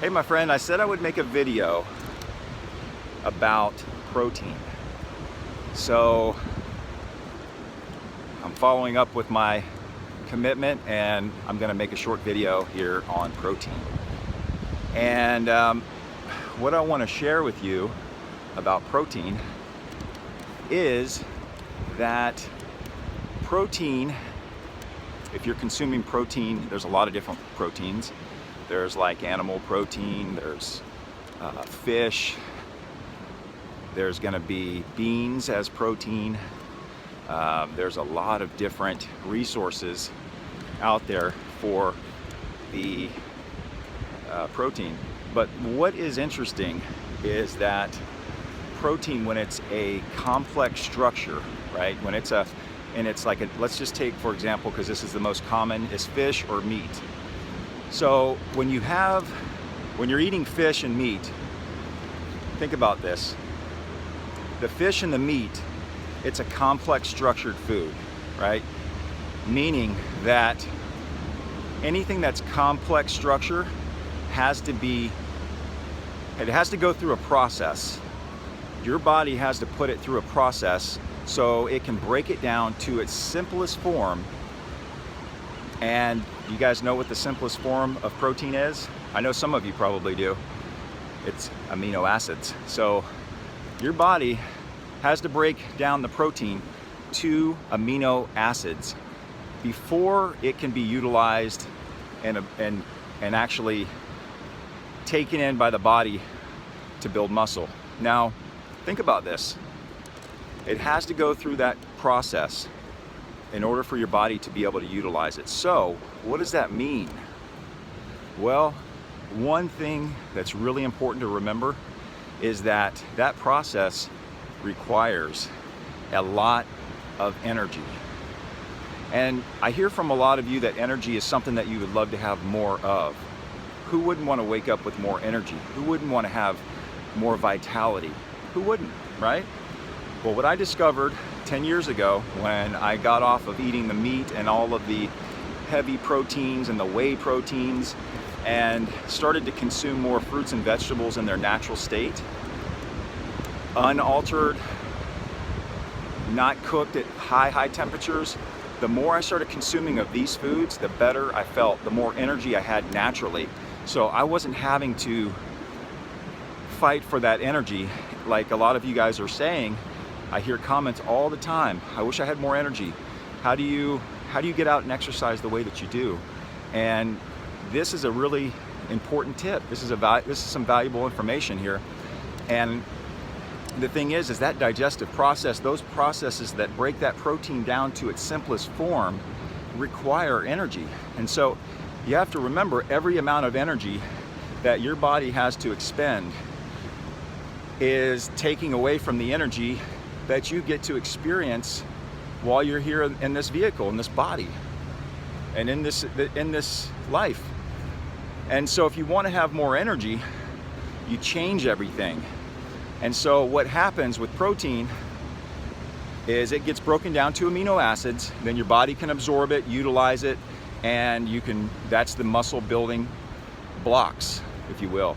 Hey my friend, I said I would make a video about protein. So I'm following up with my commitment and I'm gonna make a short video here on protein. And what I wanna share with you about protein is that protein, if you're consuming protein, there's a lot of different proteins. There's like animal protein, there's fish, there's gonna be beans as protein. There's a lot of different resources out there for the protein. But what is interesting is that protein, when it's a complex structure, right? When it's like let's just take, for example, because this is the most common, is fish or meat. So when you're eating fish and meat, think about this. The fish and the meat, it's a complex structured food, right? Meaning that anything that's complex structure has to go through a process. Your body has to put it through a process so it can break it down to its simplest form. And you guys know what the simplest form of protein is? I know some of you probably do. It's amino acids. So your body has to break down the protein to amino acids before it can be utilized and actually taken in by the body to build muscle. Now, think about this. It has to go through that process in order for your body to be able to utilize it. So, what does that mean? Well, one thing that's really important to remember is that that process requires a lot of energy. And I hear from a lot of you that energy is something that you would love to have more of. Who wouldn't want to wake up with more energy? Who wouldn't want to have more vitality? Who wouldn't, right? Well, what I discovered 10 years ago when I got off of eating the meat and all of the heavy proteins and the whey proteins and started to consume more fruits and vegetables in their natural state, unaltered, not cooked at high temperatures, the more I started consuming of these foods, the better I felt, the more energy I had naturally. So I wasn't having to fight for that energy like a lot of you guys are saying. I hear comments all the time. I wish I had more energy. How do you get out and exercise the way that you do? And this is a really important tip. This is some valuable information here. And the thing is that digestive process, those processes that break that protein down to its simplest form require energy. And so you have to remember, every amount of energy that your body has to expend is taking away from the energy that you get to experience while you're here in this vehicle, in this body, and in this life. And so if you want to have more energy, you change everything. And so what happens with protein is it gets broken down to amino acids, then your body can absorb it, utilize it, and that's the muscle building blocks, if you will.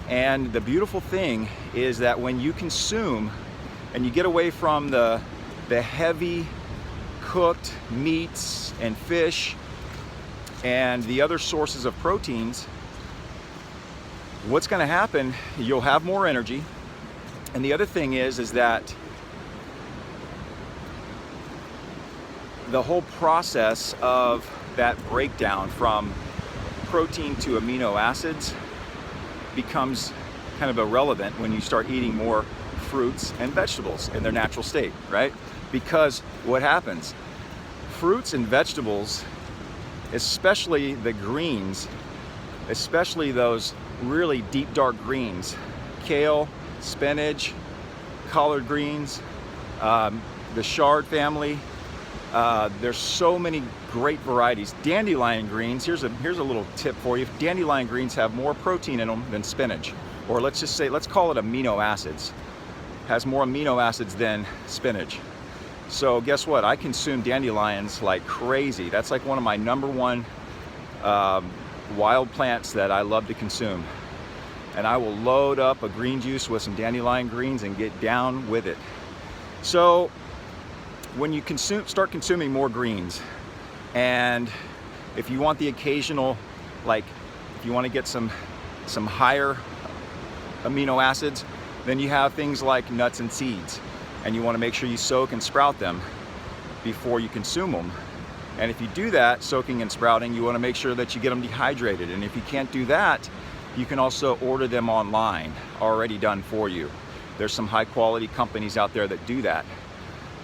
And the beautiful thing is that when you consume and you get away from the heavy cooked meats and fish and the other sources of proteins, what's going to happen, you'll have more energy. And the other thing is that the whole process of that breakdown from protein to amino acids becomes kind of irrelevant when you start eating more fruits and vegetables in their natural state, right? Because what happens, fruits and vegetables, especially the greens, especially those really deep dark greens, kale, spinach, collard greens, the chard family, there's so many great varieties. Dandelion greens, here's a little tip for you. Dandelion greens have more protein in them than spinach, or let's call it amino acids. Has more amino acids than spinach. So guess what? I consume dandelions like crazy. That's like one of my number one wild plants that I love to consume. and I will load up a green juice with some dandelion greens and get down with it. So when you start consuming more greens, and if you want the occasional, like if you want to get some higher amino acids, then you have things like nuts and seeds, and you want to make sure you soak and sprout them before you consume them. And if you do that, soaking and sprouting, you want to make sure that you get them dehydrated. And if you can't do that, you can also order them online, already done for you. There's some high quality companies out there that do that.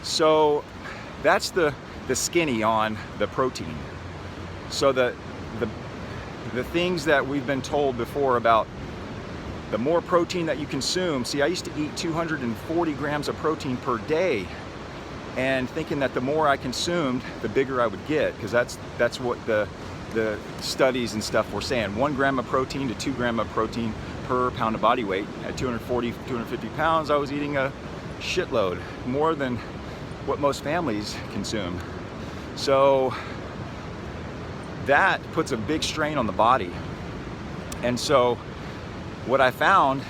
So that's the skinny on the protein. So the things that we've been told before about the more protein that you consume. See, I used to eat 240 grams of protein per day, and thinking that the more I consumed, the bigger I would get, because that's what the studies and stuff were saying. 1 gram of protein to 2 grams of protein per pound of body weight. At 240, 250 pounds, I was eating a shitload, more than what most families consume. So that puts a big strain on the body. And so what I found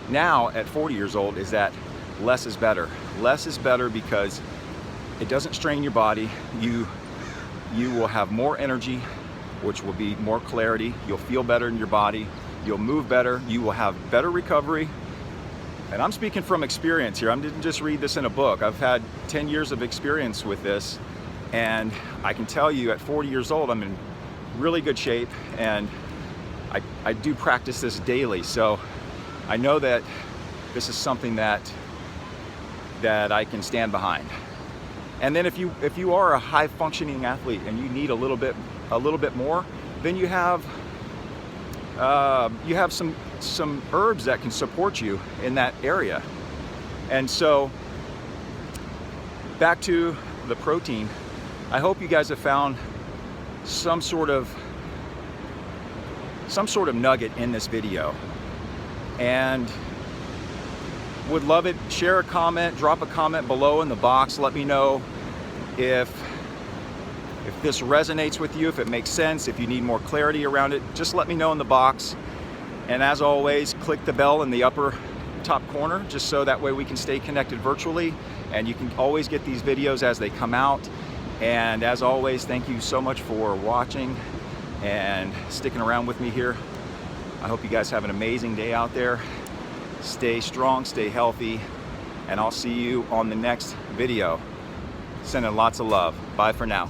now at 40 years old is that less is better. Less is better because it doesn't strain your body. You will have more energy, which will be more clarity. You'll feel better in your body. You'll move better. You will have better recovery. And I'm speaking from experience here. I didn't just read this in a book. I've had 10 years of experience with this, and I can tell you at 40 years old, I'm in really good shape, and I do practice this daily. So I know that this is something that I can stand behind. And then if you are a high functioning athlete and you need a little bit more, then you have some herbs that can support you in that area. And so back to the protein, I hope you guys have found some sort of nugget in this video, and would love it. Share a comment, drop a comment below in the box. Let me know if this resonates with you, if it makes sense, if you need more clarity around it. Just let me know in the box. And as always, click the bell in the upper top corner, just so that way we can stay connected virtually, and you can always get these videos as they come out. And as always, thank you so much for watching and sticking around with me here. I hope you guys have an amazing day out there. Stay strong, stay healthy, and I'll see you on the next video. Sending lots of love. Bye for now.